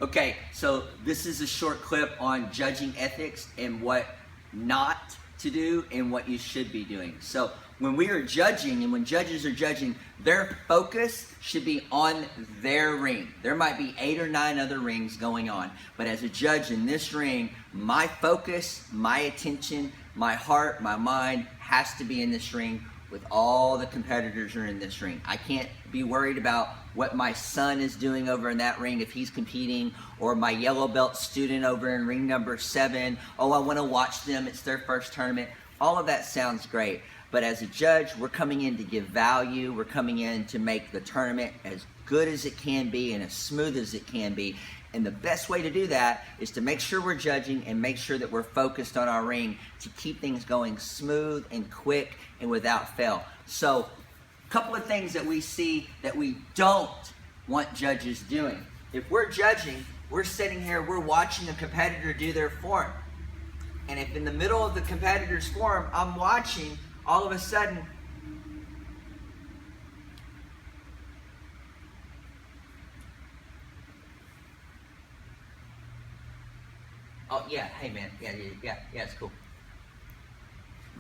Okay, so this is a short clip on judging ethics and what not to do and what you should be doing. So when we are judging and when judges are judging, their focus should be on their ring. There might be 8 or 9 other rings going on, but as a judge in this ring, my focus, my attention, my heart, my mind has to be in this ring with all the competitors are in this ring. I can't be worried about what my son is doing over in that ring if he's competing, or my yellow belt student over in ring number 7. Oh, I want to watch them. It's their first tournament. All of that sounds great. But as a judge, we're coming in to give value. We're coming in to make the tournament as good as it can be and as smooth as it can be. And the best way to do that is to make sure we're judging and make sure that we're focused on our ring to keep things going smooth and quick and without fail. So, a couple of things that we see that we don't want judges doing. If we're judging, we're sitting here, we're watching a competitor do their form. And if in the middle of the competitor's form, I'm watching, all of a sudden, oh yeah, hey man, yeah, it's cool.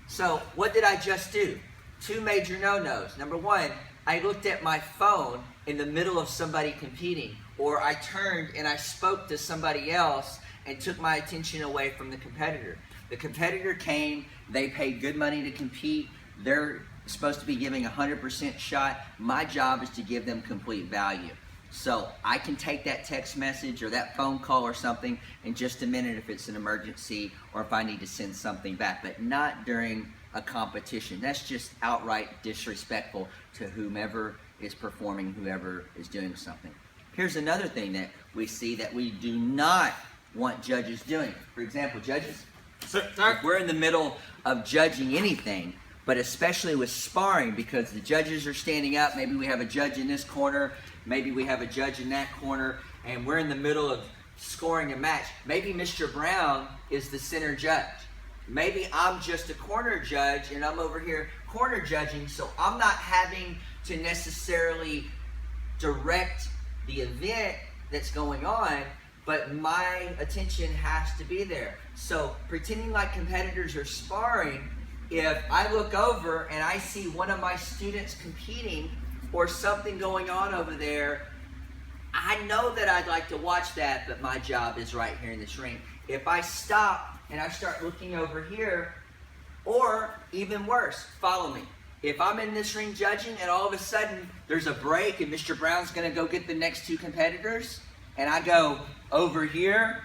So what did I just do? 2 major no-nos. Number 1, I looked at my phone in the middle of somebody competing, or I turned and I spoke to somebody else and took my attention away from the competitor. The competitor came, they paid good money to compete, they're supposed to be giving 100% shot. My job is to give them complete value. So I can take that text message or that phone call or something in just a minute if it's an emergency or if I need to send something back, but not during a competition. That's just outright disrespectful to whomever is performing, whoever is doing something. Here's another thing that we see that we do not want judges doing. For example, judges, if we're in the middle of judging anything, but especially with sparring, because the judges are standing up, maybe we have a judge in this corner, maybe we have a judge in that corner, and we're in the middle of scoring a match. Maybe Mr. Brown is the center judge. Maybe I'm just a corner judge and I'm over here corner judging, so I'm not having to necessarily direct the event that's going on, but my attention has to be there. So pretending like competitors are sparring, if I look over and I see one of my students competing or something going on over there, I know that I'd like to watch that, but my job is right here in this ring. If I stop and I start looking over here, or even worse, follow me. If I'm in this ring judging and all of a sudden there's a break and Mr. Brown's gonna go get the next 2 competitors, and I go over here,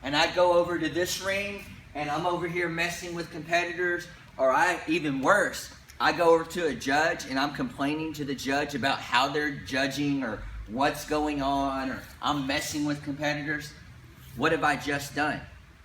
and I go over to this ring, and I'm over here messing with competitors, or even worse, I go over to a judge and I'm complaining to the judge about how they're judging or what's going on, or I'm messing with competitors, what have I just done?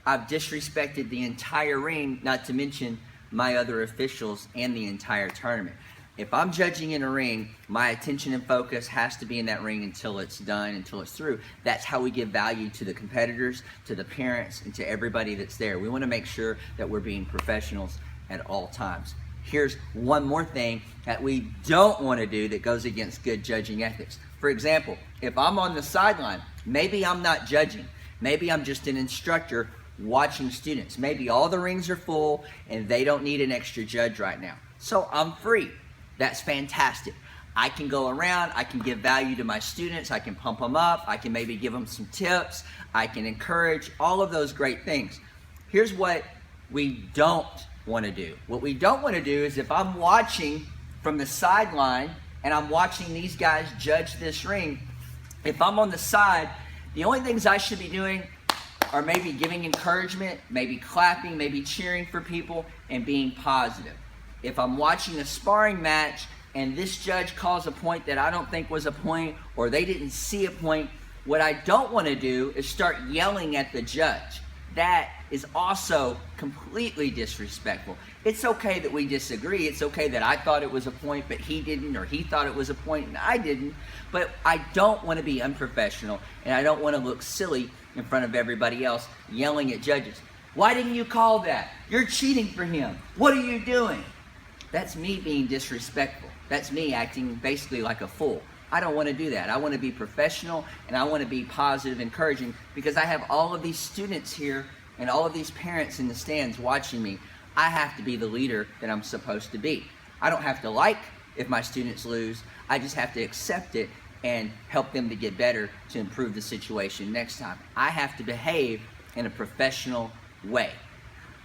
I've disrespected the entire ring, not to mention my other officials and the entire tournament. If I'm judging in a ring, my attention and focus has to be in that ring until it's done, until it's through. That's how we give value to the competitors, to the parents, and to everybody that's there. We want to make sure that we're being professionals at all times. Here's one more thing that we don't want to do that goes against good judging ethics. For example, if I'm on the sideline, maybe I'm not judging. Maybe I'm just an instructor watching students. Maybe all the rings are full and they don't need an extra judge right now. So I'm free. That's fantastic. I can go around, I can give value to my students, I can pump them up, I can maybe give them some tips, I can encourage, all of those great things. Here's what we don't want to do. What we don't want to do is if I'm watching from the sideline and I'm watching these guys judge this ring, if I'm on the side, the only things I should be doing are maybe giving encouragement, maybe clapping, maybe cheering for people, and being positive. If I'm watching a sparring match and this judge calls a point that I don't think was a point, or they didn't see a point, what I don't want to do is start yelling at the judge. That is also completely disrespectful. It's okay that we disagree. It's okay that I thought it was a point but he didn't, or he thought it was a point and I didn't. But I don't want to be unprofessional, and I don't want to look silly in front of everybody else yelling at judges. Why didn't you call that? You're cheating for him. What are you doing? That's me being disrespectful. That's me acting basically like a fool. I don't want to do that. I want to be professional, and I want to be positive, encouraging, because I have all of these students here and all of these parents in the stands watching me. I have to be the leader that I'm supposed to be. I don't have to like if my students lose. I just have to accept it and help them to get better to improve the situation next time. I have to behave in a professional way.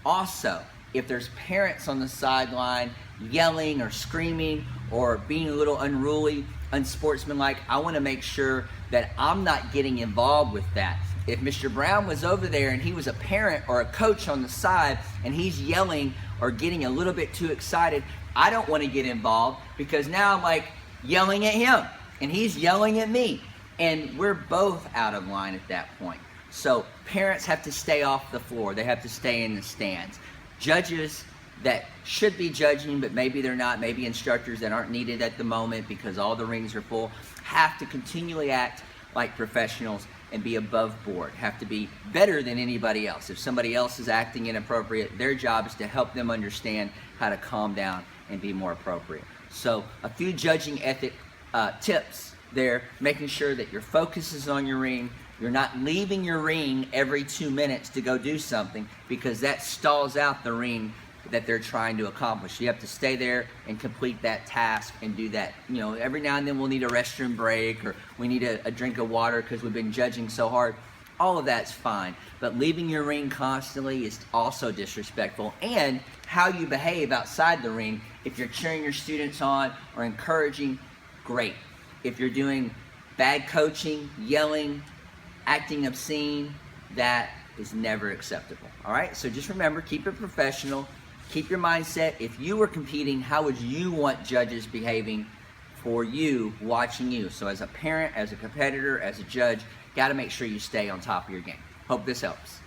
Also, if there's parents on the sideline yelling or screaming or being a little unruly, unsportsmanlike, I want to make sure that I'm not getting involved with that. If Mr. Brown was over there and he was a parent or a coach on the side and he's yelling or getting a little bit too excited, I don't want to get involved, because now I'm like yelling at him and he's yelling at me, and we're both out of line at that point. So parents have to stay off the floor. They have to stay in the stands. Judges that should be judging, but maybe they're not, maybe instructors that aren't needed at the moment because all the rings are full, have to continually act like professionals and be above board, have to be better than anybody else. If somebody else is acting inappropriate, their job is to help them understand how to calm down and be more appropriate. So a few judging ethic tips there, making sure that your focus is on your ring. You're not leaving your ring every 2 minutes to go do something, because that stalls out the ring that they're trying to accomplish. You have to stay there and complete that task and do that. You know, every now and then we'll need a restroom break, or we need a drink of water because we've been judging so hard. All of that's fine, but leaving your ring constantly is also disrespectful. And how you behave outside the ring, if you're cheering your students on or encouraging, great. If you're doing bad coaching, yelling, acting obscene, that is never acceptable. All right, so just remember, keep it professional, keep your mindset. If you were competing, how would you want judges behaving for you, watching you? So as a parent, as a competitor, as a judge, got to make sure you stay on top of your game. Hope this helps.